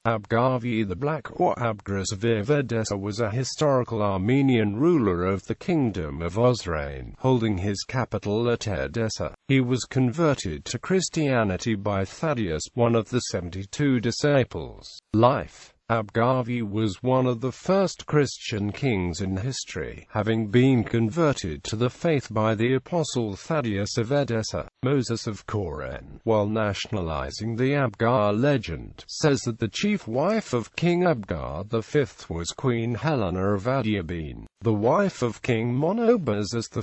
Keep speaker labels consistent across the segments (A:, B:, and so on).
A: Abgar V the Black, or Abgarus V of Edessa, was a historical Armenian ruler of the kingdom of Osroene, holding his capital at Edessa. He was converted to Christianity by Thaddeus, one of the 72 disciples. Life. Abgar V was one of the first Christian kings in history, having been converted to the faith by the apostle Thaddeus of Edessa. Moses of Osroene, while nationalizing the Abgar legend, says that the chief wife of King Abgar V was Queen Helena of Adiabene, the wife of King Monobazes I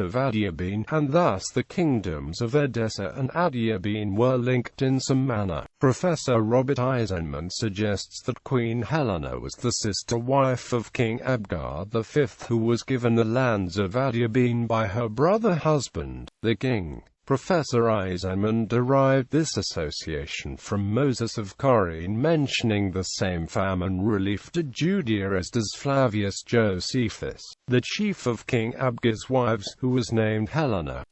A: of Adiabene, and thus the kingdoms of Edessa and Adiabene were linked in some manner. Professor Robert Eisenman suggests that Queen Helena was the sister wife of King Abgar V, who was given the lands of Adiabene by her brother husband, the king. Professor Eisenman derived this association from Moses of Osroene mentioning the same famine relief to Judea as does Flavius Josephus, the chief of King Abgar's wives, who was named Helena.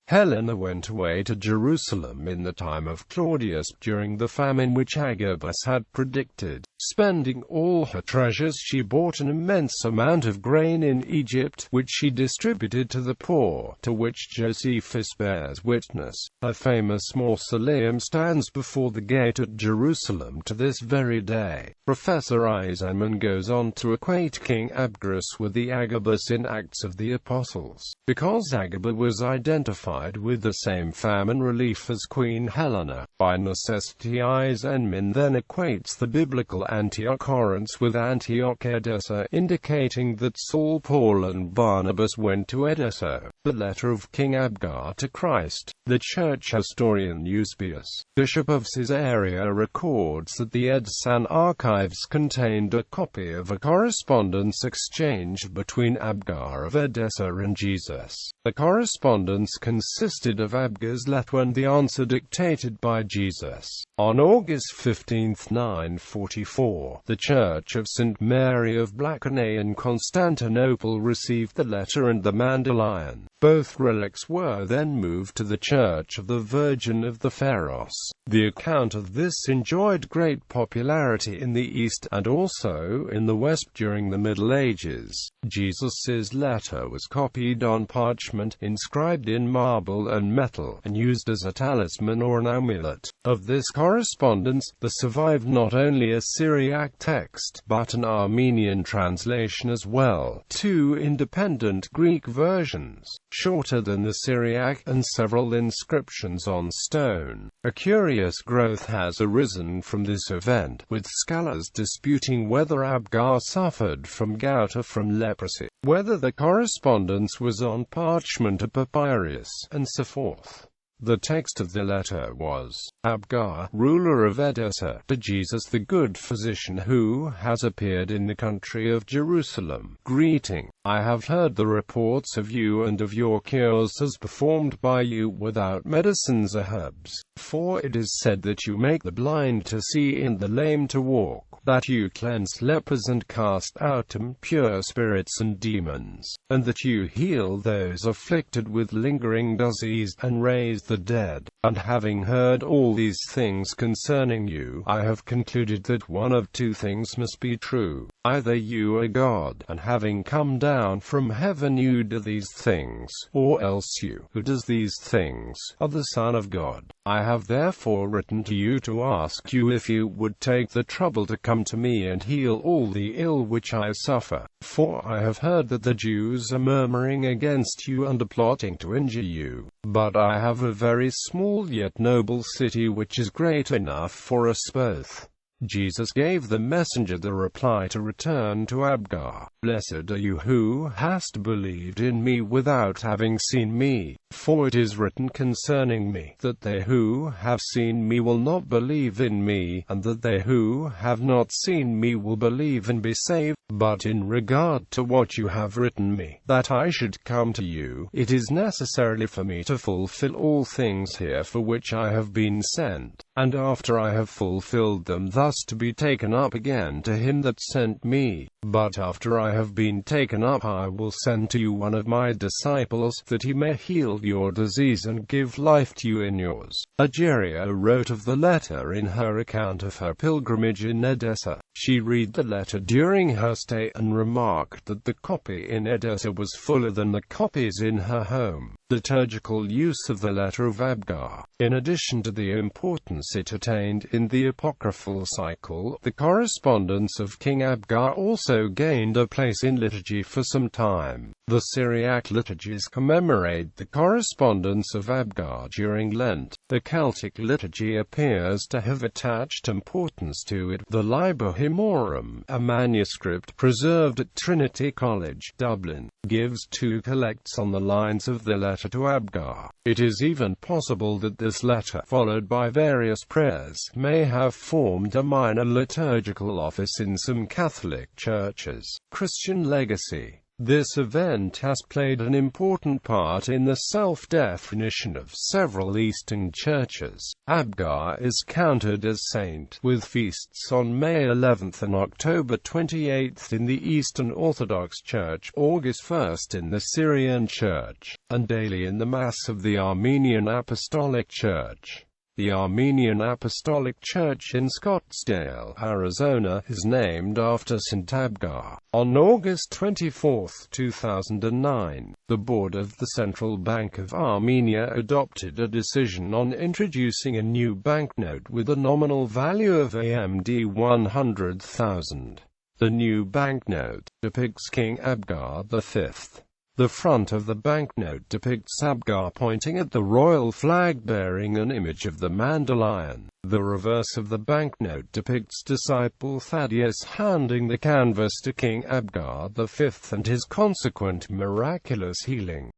A: Helena went away to Jerusalem in the time of Claudius during the famine which Agabus had predicted. Spending all her treasures, she bought an immense amount of grain in Egypt, which she distributed to the poor, to which Josephus bears witness. Her famous mausoleum stands before the gate at Jerusalem to this very day. Professor Eisenman goes on to equate King Abgarus with the Agabus in Acts of the Apostles, because Agabus was identified with the same famine relief as Queen Helena. By necessity, Eisenman then equates the biblical Antioch Corinth with Antioch Edessa, indicating that Saul, Paul and Barnabas went to Edessa. The letter of King Abgar to Christ. The church historian Eusebius, bishop of Caesarea, records that the Edessan archives contained a copy of a correspondence exchanged between Abgar of Edessa and Jesus. The correspondence consisted of Abgar's letter and the answer dictated by Jesus. On August 15, 944, the Church of St. Mary of Blackney in Constantinople received the letter and the mandolion. Both relics were then moved to the Church of the Virgin of the Pharos. The account of this enjoyed great popularity in the East and also in the West during the Middle Ages. Jesus' letter was copied on parchment, inscribed in marble and metal, and used as a talisman or an amulet. Of this correspondence, there survived not only a Syriac text, but an Armenian translation as well, 2 independent Greek versions, shorter than the Syriac, and several inscriptions on stone. A curious growth has arisen from this event, with scholars disputing whether Abgar suffered from gout or from leprosy, whether the correspondence was on parchment or papyrus, and so forth. The text of the letter was, Abgar, ruler of Edessa, to Jesus the good physician who has appeared in the country of Jerusalem. Greeting. I have heard the reports of you and of your cures as performed by you without medicines or herbs. For it is said that you make the blind to see and the lame to walk, that you cleanse lepers and cast out impure spirits and demons, and that you heal those afflicted with lingering disease, and raise the dead. And having heard all these things concerning you, I have concluded that one of two things must be true. Either you are God, and having come down from heaven you do these things, or else you, who does these things, are the Son of God. I have therefore written to you to ask you if you would take the trouble to come to me and heal all the ill which I suffer. For I have heard that the Jews are murmuring against you and are plotting to injure you. But I have a very small yet noble city which is great enough for us both. Jesus gave the messenger the reply to return to Abgar. Blessed are you who hast believed in me without having seen me. For it is written concerning me, that they who have seen me will not believe in me, and that they who have not seen me will believe and be saved. But in regard to what you have written me, that I should come to you, it is necessary for me to fulfill all things here for which I have been sent, and after I have fulfilled them thus to be taken up again to him that sent me. But after I have been taken up, I will send to you one of my disciples, that he may heal your disease and give life to you in yours." Egeria wrote of the letter in her account of her pilgrimage in Edessa. She read the letter during her stay and remarked that the copy in Edessa was fuller than the copies in her home. Liturgical use of the letter of Abgar. In addition to the importance it attained in the apocryphal cycle, the correspondence of King Abgar also gained a place in liturgy for some time. The Syriac liturgies commemorate the correspondence of Abgar during Lent. The Celtic liturgy appears to have attached importance to it. The Liber Hymnorum, a manuscript preserved at Trinity College, Dublin, gives two collects on the lines of the letter to Abgar. It is even possible that this letter, followed by various prayers, may have formed a minor liturgical office in some Catholic churches. Christian legacy. This event has played an important part in the self-definition of several Eastern churches. Abgar is counted as saint, with feasts on May 11th and October 28th in the Eastern Orthodox Church, August 1st in the Syrian Church, and daily in the Mass of the Armenian Apostolic Church. The Armenian Apostolic Church in Scottsdale, Arizona, is named after St. Abgar. On August 24, 2009, the board of the Central Bank of Armenia adopted a decision on introducing a new banknote with a nominal value of AMD 100,000. The new banknote depicts King Abgar V. The front of the banknote depicts Abgar pointing at the royal flag bearing an image of the Mandalion. The reverse of the banknote depicts disciple Thaddeus handing the canvas to King Abgar V and his consequent miraculous healing.